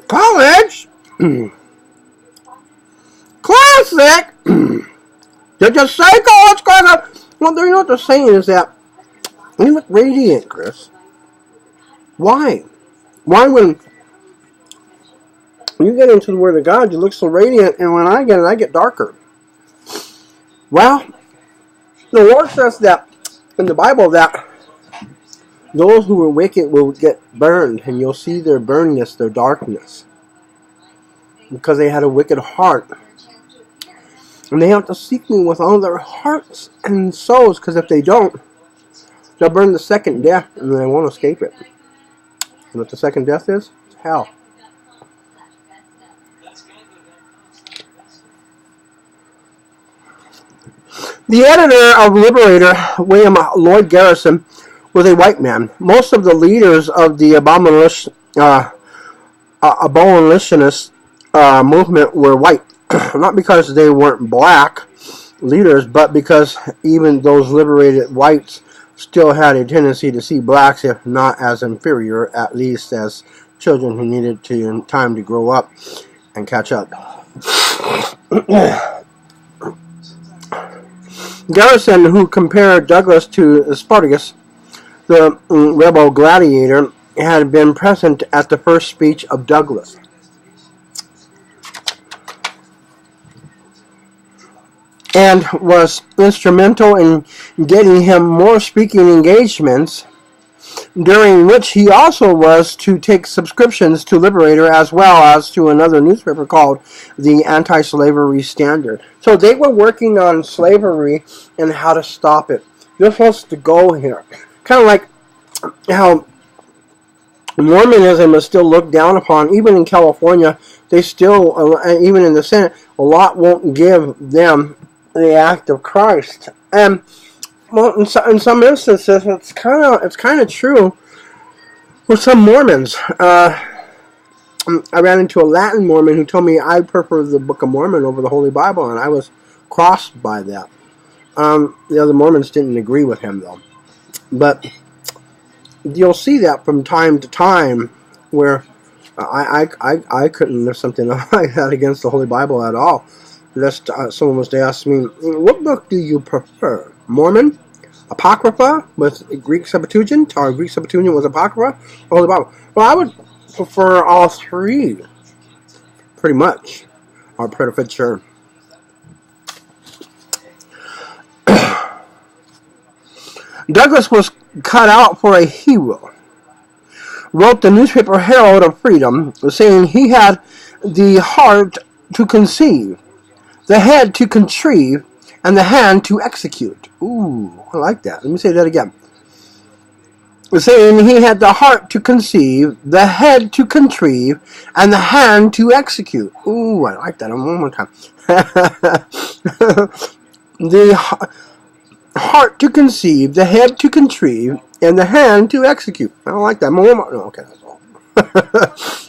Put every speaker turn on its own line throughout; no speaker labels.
College? Classic! Did you say college classic? Well, you know what they're saying is that you look radiant, Chris. Why? Why when you get into the Word of God, you look so radiant, and when I get it, I get darker? Well, the Lord says that in the Bible that those who are wicked will get burned, and you'll see their burnness, their darkness, because they had a wicked heart. And they have to seek me with all their hearts and souls, because if they don't, they'll burn the second death, and they won't escape it. And what the second death is? It's hell. The editor of Liberator, William Lloyd Garrison, was a white man. Most of the leaders of the abolitionist movement were white. Not because they weren't black leaders, but because even those liberated whites still had a tendency to see blacks, if not as inferior, at least as children who needed time to grow up and catch up. Garrison, who compared Douglas to Spartacus, the rebel gladiator, had been present at the first speech of Douglas. And was instrumental in getting him more speaking engagements, during which he also was to take subscriptions to Liberator as well as to another newspaper called the Anti-Slavery Standard. So they were working on slavery and how to stop it. You're supposed to go here. Kind of like how Mormonism is still looked down upon. Even in California, they still, even in the Senate, a lot won't give them the act of Christ. And well, in some instances, it's kind of true with some Mormons. I ran into a Latin Mormon who told me I prefer the Book of Mormon over the Holy Bible, and I was crossed by that. The other Mormons didn't agree with him, though. But you'll see that from time to time, where I couldn't lift something like that against the Holy Bible at all. Someone was to ask me, what book do you prefer? Mormon? Apocrypha with Greek Septuagint? Or Greek Septuagint with Apocrypha? Or Holy Bible? Well, I would prefer all three. Pretty much. Or pretty sure. Douglas was cut out for a hero. Wrote the newspaper Herald of Freedom, saying he had the heart to conceive, the head to contrive, and the hand to execute. Ooh, I like that. Let me say that again. Saying he had the heart to conceive, the head to contrive, and the hand to execute. Ooh, I like that. One more time. The heart to conceive, the head to contrive, and the hand to execute. I don't like that. No, okay, that's all.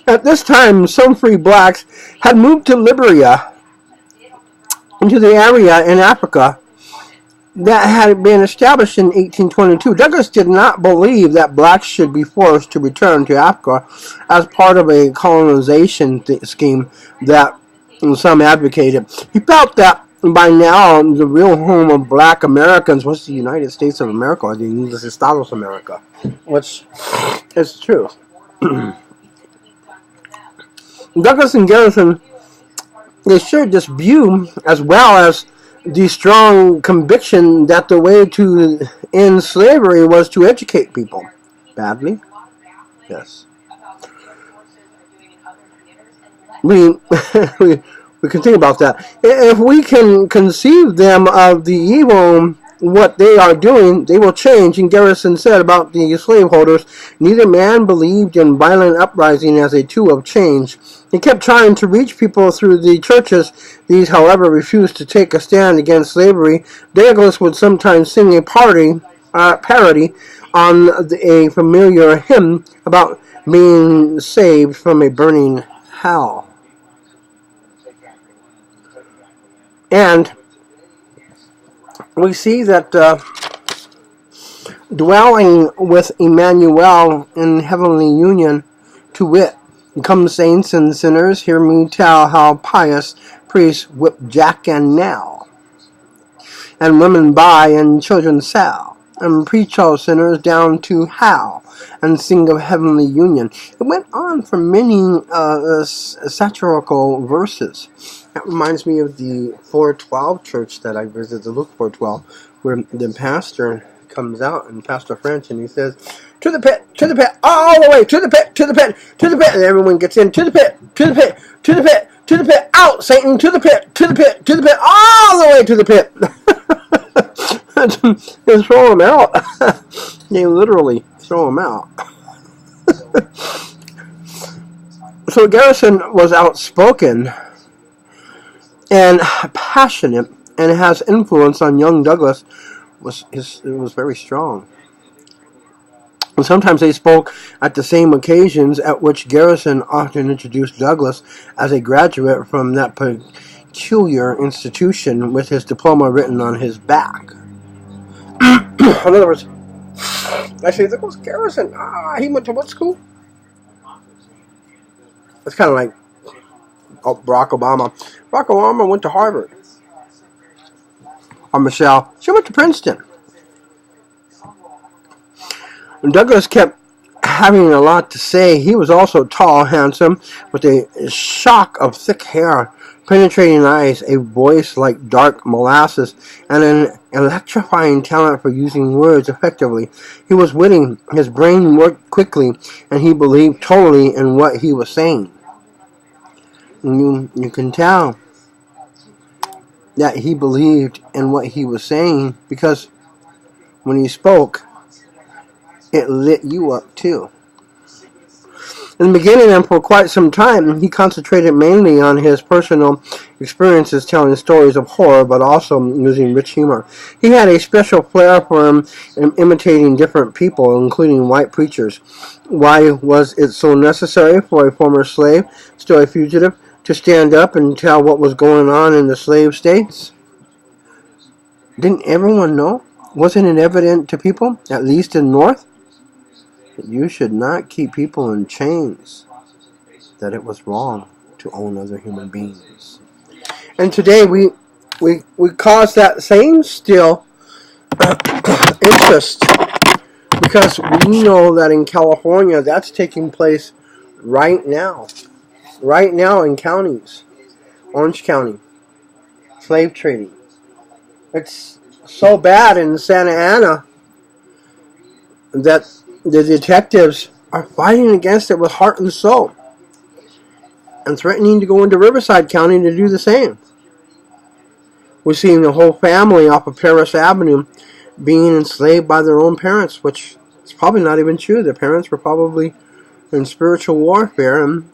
At this time, some free blacks had moved to Liberia, into the area in Africa that had been established in 1822. Douglas did not believe that blacks should be forced to return to Africa as part of a colonization scheme that some advocated. He felt that by now the real home of black Americans was the United States of America, or the United Estados America, which is true. Douglas and Garrison, they shared this view, as well as the strong conviction that the way to end slavery was to educate people. Badly? Yes. We can think about that. If we can conceive them of the evil, what they are doing, they will change. And Garrison said about the slaveholders, neither man believed in violent uprising as a tool of change. He kept trying to reach people through the churches. These, however, refused to take a stand against slavery. Douglas would sometimes sing a parody on a familiar hymn about being saved from a burning hell. And we see that dwelling with Emmanuel in heavenly union, to wit, Come saints and sinners, hear me tell how pious priests whip Jack and Nell, and women buy and children sell, and preach all sinners down to hell, and sing of heavenly union. It went on for many satirical verses. That reminds me of the 412 church that I visited, the Luke 412, where the pastor comes out, and Pastor French, and he says, to the pit, all the way, to the pit, to the pit, to the pit, and everyone gets in, to the pit, to the pit, to the pit, to the pit, out, Satan, to the pit, to the pit, to the pit, all the way to the pit. They throw him out. They literally throw him out. So Garrison was outspoken and passionate, and has influence on young Douglas. It was very strong. And sometimes they spoke at the same occasions at which Garrison often introduced Douglas as a graduate from that peculiar institution with his diploma written on his back. In other words, I say, there goes Garrison. He went to what school? It's kind of like Barack Obama. Barack Obama went to Harvard. Or Michelle, she went to Princeton. And Douglas kept having a lot to say. He was also tall, handsome, with a shock of thick hair, penetrating eyes, a voice like dark molasses, and an electrifying talent for using words effectively. He was witty, his brain worked quickly, and he believed totally in what he was saying. And you can tell that he believed in what he was saying, because when he spoke, it lit you up too. In the beginning and for quite some time, he concentrated mainly on his personal experiences, telling stories of horror, but also using rich humor. He had a special flair for imitating different people, including white preachers. Why was it so necessary for a former slave, still a fugitive, to stand up and tell what was going on in the slave states? Didn't everyone know? Wasn't it evident to people, at least in the North, that you should not keep people in chains, that it was wrong to own other human beings? And today we cause that same still interest, because we know that in California that's taking place right now in counties. Orange County, slave trading. It's so bad in Santa Ana that the detectives are fighting against it with heart and soul, and threatening to go into Riverside County to do the same. We're seeing the whole family off of Paris Avenue being enslaved by their own parents, which is probably not even true. Their parents were probably in spiritual warfare, and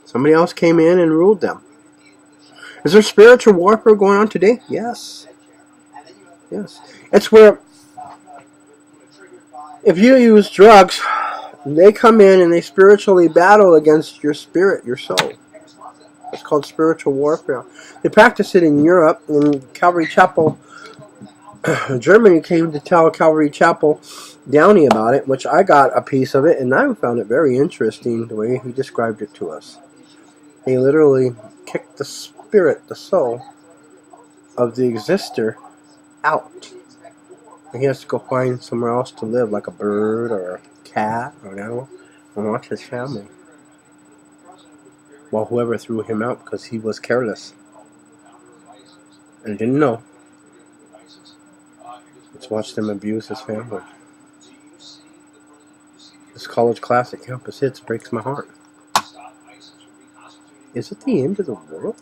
somebody else came in and ruled them. Is there spiritual warfare going on today? Yes. Yes. It's where, if you use drugs, they come in and they spiritually battle against your spirit, your soul. It's called spiritual warfare. They practice it in Europe. In Calvary Chapel, Germany came to tell Calvary Chapel Downey about it, which I got a piece of it, and I found it very interesting the way he described it to us. They literally kicked the spirit, the soul, of the exister out. And he has to go find somewhere else to live, like a bird or a cat or an animal, and watch his family. Well, whoever threw him out because he was careless and didn't know. Let's watch them abuse his family. This college classic Campus Hits breaks my heart. Is it the end of the world?